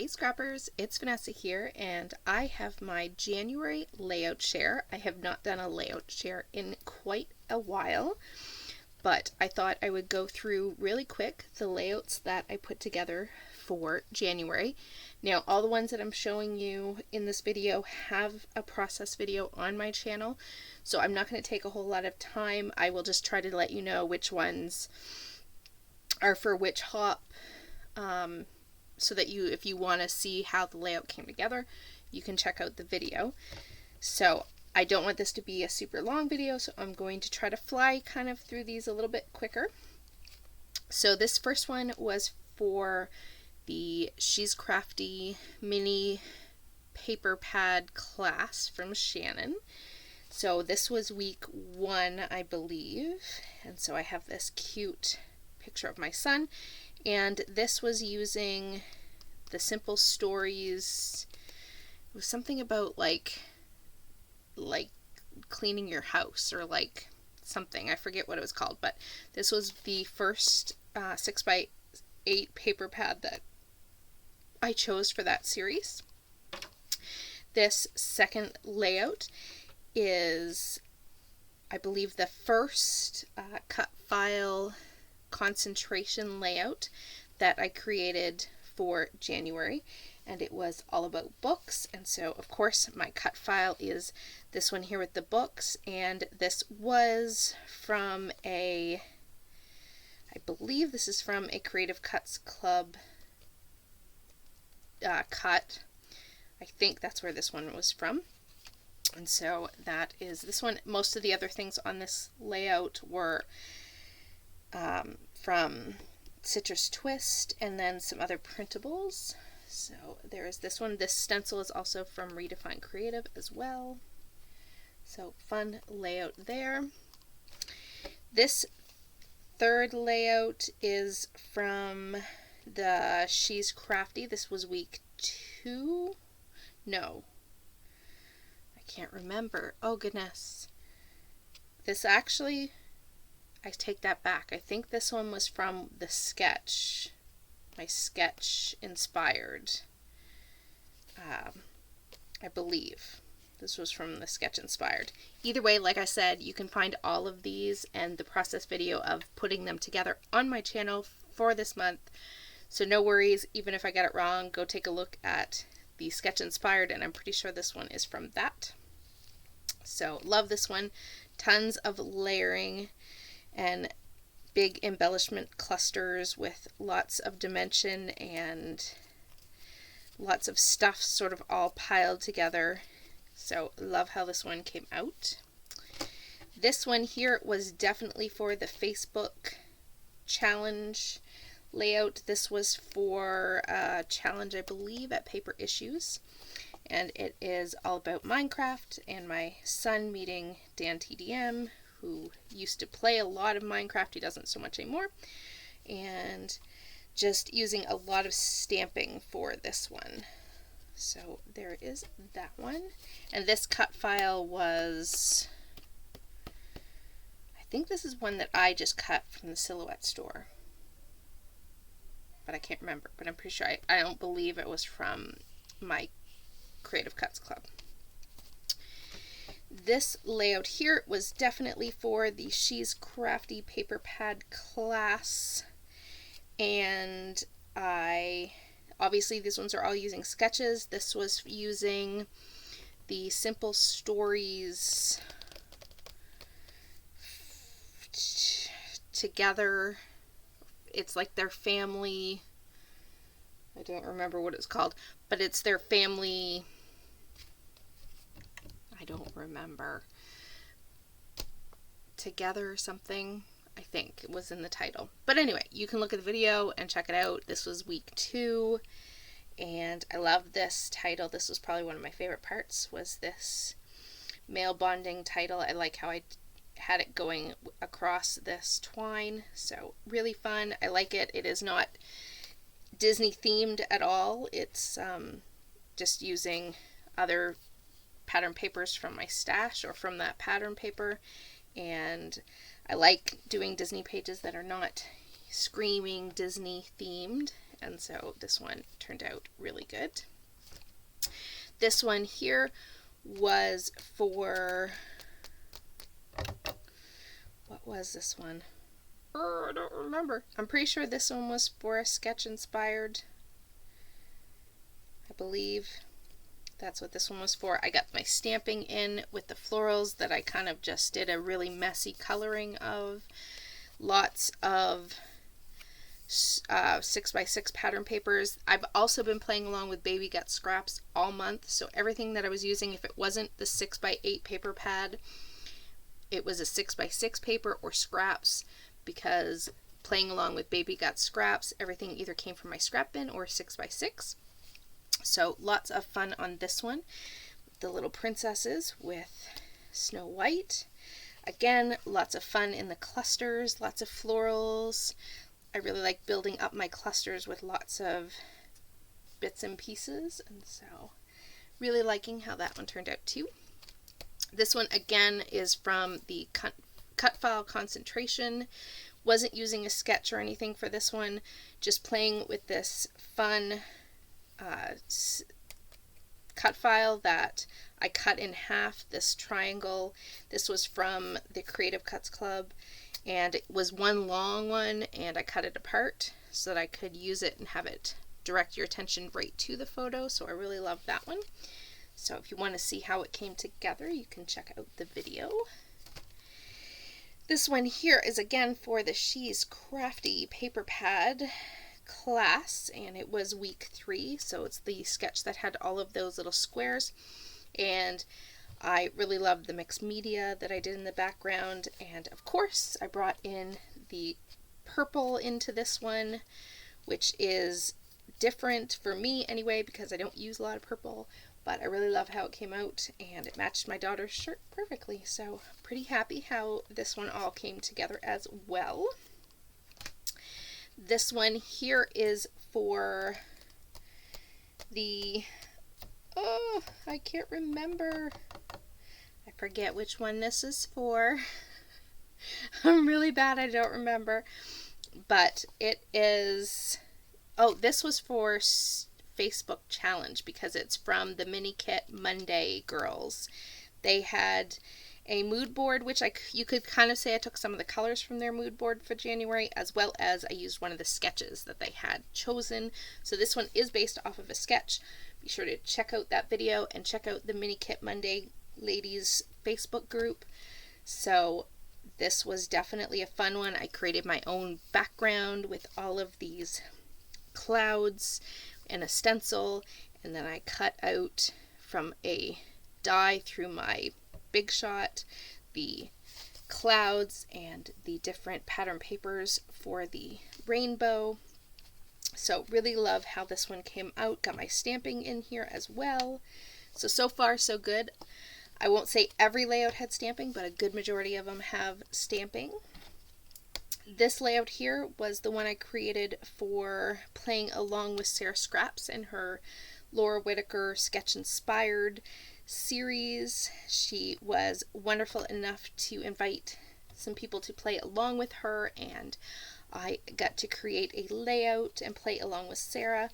Hey Scrappers, it's Vanessa here, and I have my January layout share. I have not done a layout share in quite a while, but I thought I would go through really quick the layouts that I put together for January. Now, all the ones that I'm showing you in this video have a process video on my channel, so I'm not going to take a whole lot of time. I will just try to let you know which ones are for which hop, so that if you want to see how the layout came together, you can check out the video. So I don't want this to be a super long video, so I'm going to try to fly kind of through these a little bit quicker. So this first one was for the She's Crafty mini paper pad class from Shannon. So this was week 1, I believe, and so I have this cute picture of my son, and this was using the Simple Stories. It was something about like cleaning your house, or like something, I forget what it was called, but this was the first 6x8 paper pad that I chose for that series. This second layout is, I believe, the first cut file concentration layout that I created for January, and it was all about books. And so of course my cut file is this one here with the books, and this was from I believe this is from a Creative Cuts Club cut. I think that's where this one was from. And so that is this one. Most of the other things on this layout were from Citrus Twist, and then some other printables. So there is this one. This stencil is also from Redefine Creative as well. So fun layout there. This third layout is from the She's Crafty. This was week 2. No, I can't remember. Oh goodness. This actually, I take that back. I think this one was from the sketch. My sketch inspired. I believe this was from the sketch inspired. Either way, like I said, you can find all of these and the process video of putting them together on my channel for this month. So no worries, even if I got it wrong, go take a look at the sketch inspired, and I'm pretty sure this one is from that. So love this one. Tons of layering and big embellishment clusters with lots of dimension and lots of stuff sort of all piled together. So love how this one came out. This one here was definitely for the Facebook challenge layout. This was for a challenge, I believe, at Paper Issues, and it is all about Minecraft and my son meeting Dan TDM, who used to play a lot of Minecraft. He doesn't so much anymore, and just using a lot of stamping for this one. So there is that one. And this cut file was, I think this is one that I just cut from the Silhouette store, but I can't remember. But I'm pretty sure I don't believe it was from my Creative Cuts Club. This layout here was definitely for the She's Crafty paper pad class, and obviously these ones are all using sketches. This was using the Simple Stories together. It's like their family, I don't remember what it's called, but it's their family, I don't remember, together or something. I think it was in the title. But anyway, you can look at the video and check it out. This was week 2, and I love this title. This was probably one of my favorite parts, was this male bonding title. I like how I had it going across this twine. So really fun. I like it. It is not Disney themed at all. It's just using other pattern papers from my stash or from that pattern paper, and I like doing Disney pages that are not screaming Disney themed. and so this one turned out really good. This one here was for, what was this one? Oh, I don't remember. I'm pretty sure this one was for a sketch inspired. I believe that's what this one was for. I got my stamping in with the florals that I kind of just did a really messy coloring of. Lots of 6x6 pattern papers. I've also been playing along with baby gut scraps all month, so everything that I was using, if it wasn't the 6x8 paper pad, it was a 6x6 paper or scraps, because playing along with baby gut scraps, everything either came from my scrap bin or 6x6. So lots of fun on this one. The little princesses with Snow White. Again, lots of fun in the clusters, lots of florals. I really like building up my clusters with lots of bits and pieces, and so really liking how that one turned out too. This one again is from the cut file concentration. Wasn't using a sketch or anything for this one, just playing with this fun cut file that I cut in half, this triangle. This was from the Creative Cuts Club, and it was one long one, and I cut it apart so that I could use it and have it direct your attention right to the photo, so I really love that one. So if you want to see how it came together, you can check out the video. This one here is again for the She's Crafty paper pad class, and it was week 3, so it's the sketch that had all of those little squares, and I really loved the mixed media that I did in the background, and of course I brought in the purple into this one, which is different for me anyway because I don't use a lot of purple, but I really love how it came out, and it matched my daughter's shirt perfectly, so pretty happy how this one all came together as well. This one here is for the, oh, I can't remember. I forget which one this is for. I'm really bad, I don't remember. But it is, oh, this was for Facebook challenge because it's from the Mini Kit Monday girls. They had a mood board, which you could kind of say I took some of the colors from their mood board for January, as well as I used one of the sketches that they had chosen. So this one is based off of a sketch. Be sure to check out that video and check out the Mini Kit Monday ladies Facebook group. So this was definitely a fun one. I created my own background with all of these clouds and a stencil, and then I cut out from a die through my Big Shot the clouds and the different pattern papers for the rainbow. So really love how this one came out. Got my stamping in here as well. So far so good. I won't say every layout had stamping, but a good majority of them have stamping. This layout here was the one I created for playing along with Sarah Scraps and her Laura Whitaker sketch inspired series. She was wonderful enough to invite some people to play along with her, and I got to create a layout and play along with Sarah.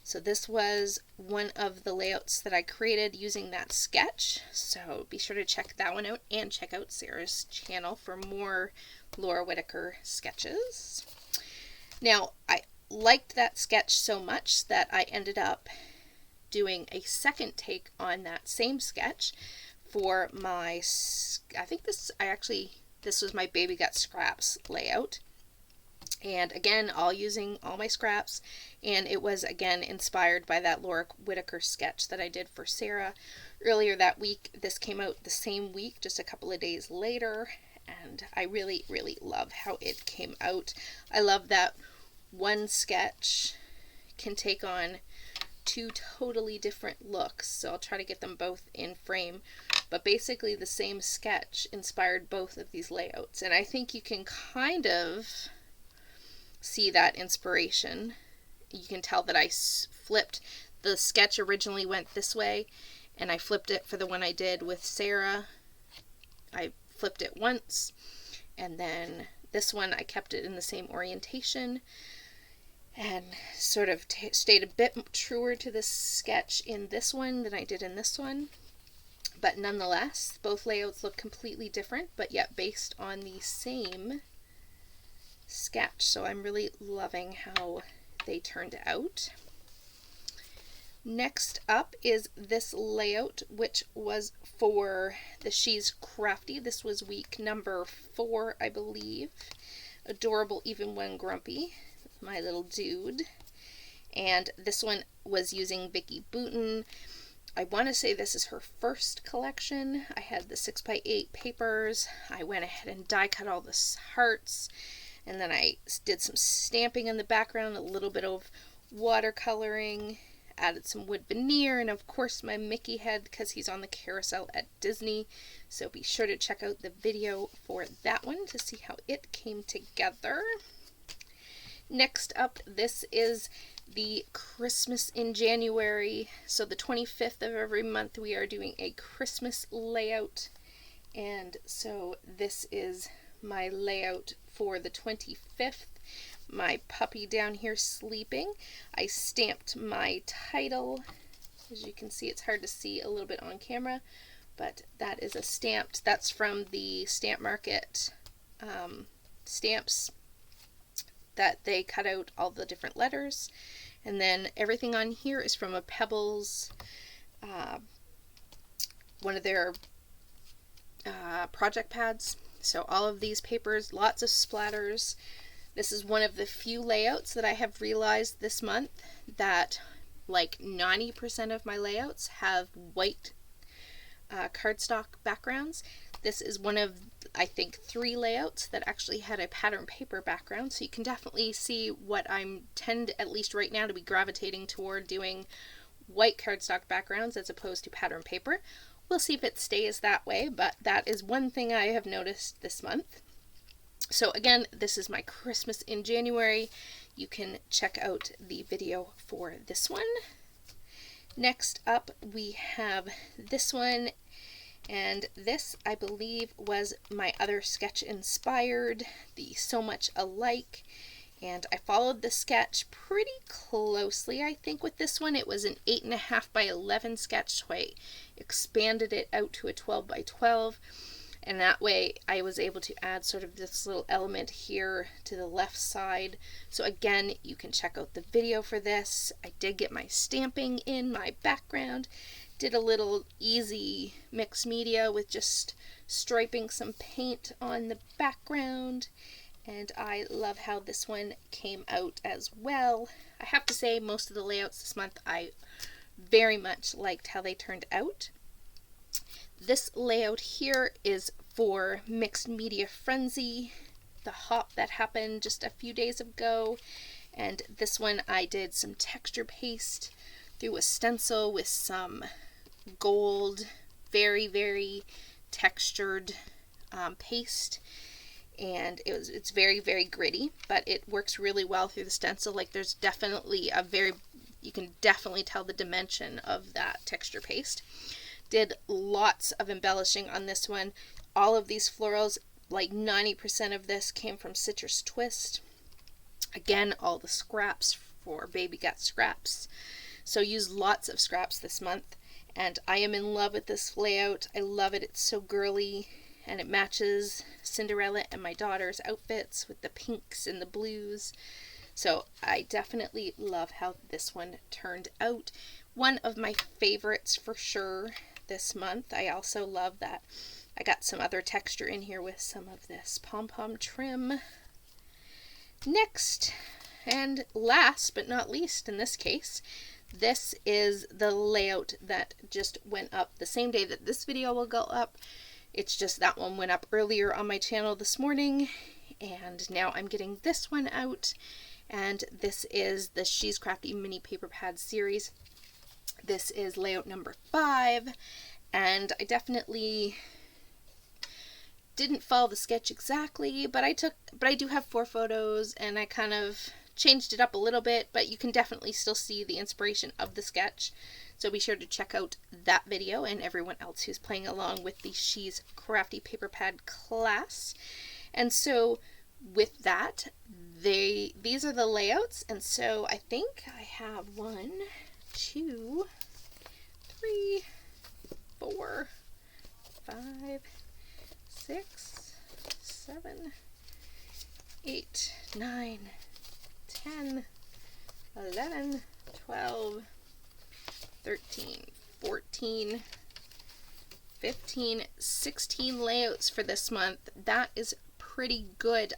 So this was one of the layouts that I created using that sketch, so be sure to check that one out and check out Sarah's channel for more Laura Whitaker sketches. Now, I liked that sketch so much that I ended up doing a second take on that same sketch for my, this was my Baby Got Scraps layout. And again, all using all my scraps, and it was again inspired by that Laura Whitaker sketch that I did for Sarah earlier that week. This came out the same week, just a couple of days later, and I really, really love how it came out. I love that one sketch can take on 2 totally different looks, so I'll try to get them both in frame, but basically the same sketch inspired both of these layouts, and I think you can kind of see that inspiration. You can tell that I flipped. The sketch originally went this way, and I flipped it for the one I did with Sarah. I flipped it once, and then this one I kept it in the same orientation. and sort of stayed a bit truer to this sketch in this one than I did in this one. But nonetheless, both layouts look completely different, but yet based on the same sketch. So I'm really loving how they turned out. Next up is this layout, which was for the She's Crafty. This was week number 4, I believe. Adorable Even When Grumpy, my little dude. And this one was using Vicki Boutin. I want to say this is her first collection. I had the 6x8 papers. I went ahead and die cut all the hearts, and then I did some stamping in the background, a little bit of watercoloring, added some wood veneer, and of course my Mickey head because he's on the carousel at Disney. So be sure to check out the video for that one to see how it came together. Next up, this is the Christmas in January. So the 25th of every month we are doing a Christmas layout. And so this is my layout for the 25th. My puppy down here sleeping. I stamped my title. As you can see, it's hard to see a little bit on camera, but that is a stamped. That's from the Stamp Market stamps that they cut out all the different letters. And then everything on here is from a Pebbles, one of their project pads. So all of these papers, lots of splatters. This is one of the few layouts that I have realized this month that like 90% of my layouts have white cardstock backgrounds. This is one of, I think, 3 layouts that actually had a pattern paper background, so you can definitely see what I'm tend, at least right now, to be gravitating toward doing white cardstock backgrounds as opposed to pattern paper. We'll see if it stays that way, but that is one thing I have noticed this month. So again, this is my Christmas in January. You can check out the video for this one. Next up, we have this one. And this, I believe, was my other sketch inspired, the So Much Alike. And I followed the sketch pretty closely, I think, with this one. It was an 8.5 by 11 sketch, so I expanded it out to a 12 by 12. And that way I was able to add sort of this little element here to the left side. So again, you can check out the video for this. I did get my stamping in my background. Did a little easy mixed media with just striping some paint on the background, and I love how this one came out as well. I have to say, most of the layouts this month I very much liked how they turned out. This layout here is for Mixed Media Frenzy, the hop that happened just a few days ago, and this one I did some texture paste through a stencil with some gold, very textured paste, and it's very gritty, but it works really well through the stencil. Like, there's definitely you can definitely tell the dimension of that texture paste. Did lots of embellishing on this one. All of these florals, like 90% of this came from Citrus Twist. Again, all the scraps for Baby Got Scraps. So use lots of scraps this month. And I am in love with this layout. I love it. It's so girly, and it matches Cinderella and my daughter's outfits with the pinks and the blues. So I definitely love how this one turned out. One of my favorites for sure this month. I also love that I got some other texture in here with some of this pom-pom trim. Next, and last but not least in this case, this is the layout that just went up the same day that this video will go up. It's just that one went up earlier on my channel this morning, and now I'm getting this one out. And this is the She's Crafty mini paper pad series. This is layout number 5, and I definitely didn't follow the sketch exactly, but I do have 4 photos, and I kind of changed it up a little bit, but you can definitely still see the inspiration of the sketch. So be sure to check out that video and everyone else who's playing along with the She's Crafty paper pad class. And so with that, these are the layouts, and so I think I have 1, 2, 3, 4, 5, 6, 7, 8, 9, 10, 11, 12, 13, 14, 15, 16 layouts for this month. That is pretty good.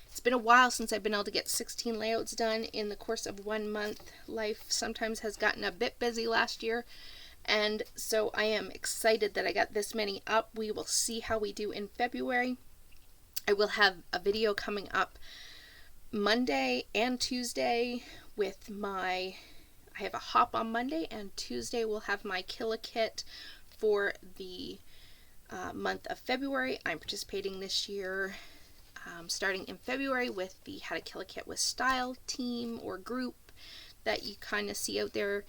It's been a while since I've been able to get 16 layouts done in the course of 1 month. Life sometimes has gotten a bit busy last year, and so I am excited that I got this many up. We will see how we do in February. I will have a video coming up Monday and Tuesday with I have a hop on Monday, and Tuesday we'll have my Kill-A-Kit for the month of February. I'm participating this year starting in February with the How to Kill a Kit with Style team or group that you kind of see out there.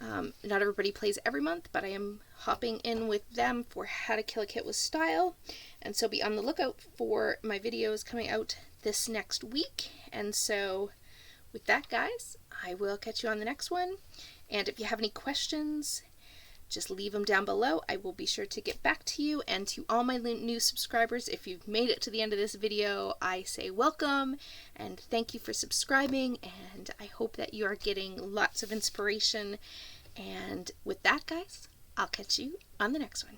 Not everybody plays every month, but I am hopping in with them for How to Kill a Kit with Style, and so be on the lookout for my videos coming out this next week. And so with that, guys, I will catch you on the next one, and if you have any questions, just leave them down below. I will be sure to get back to you. And to all my new subscribers, if you've made it to the end of this video, I say welcome and thank you for subscribing, and I hope that you are getting lots of inspiration. And with that, guys, I'll catch you on the next one.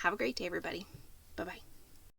Have a great day, everybody. Bye-bye.